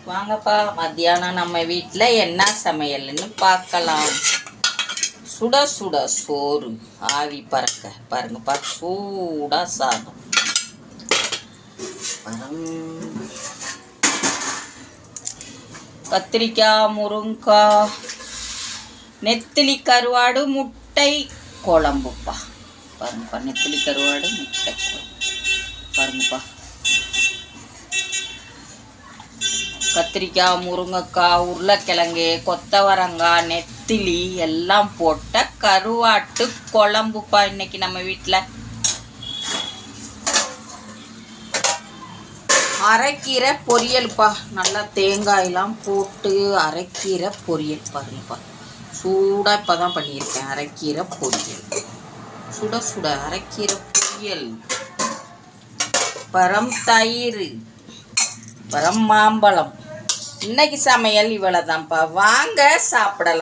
வாங்கப்பா, மத்தியானம் நம்ம வீட்டில் என்ன சமையல்னு பார்க்கலாம். சுட சுட சோறு ஆவி பறக்க பாருங்கப்பா, சூடாக சாதம். கத்திரிக்காய், முருங்காய், நெத்திலி கருவாடு, முட்டை குழம்புப்பா. பாருங்கப்பா, நெத்திலி கருவாடு, முட்டை குழம்பு பாருங்கப்பா. கத்திரிக்காய், முருங்கைக்காய், உருளைக்கிழங்கு, கொத்தவரங்காய், நெத்திலி எல்லாம் போட்ட கருவாட்டு குழம்புப்பா இன்னைக்கு நம்ம வீட்டில். அரைக்கீரை பொரியல்ப்பா, நல்லா தேங்காயெல்லாம் போட்டு அரைக்கீரை பொரியல் பாருங்கப்பா. சூடாக இப்போ தான் பண்ணியிருக்கேன். அரைக்கீரை பொரியல், சுட சுட அரைக்கீரை பொரியல். பரம் தயிர், பரம் மாம்பழம். இன்னைக்கு சமையல் இவ்வளோதான்ப்பா. வாங்க சாப்பிடலாம்.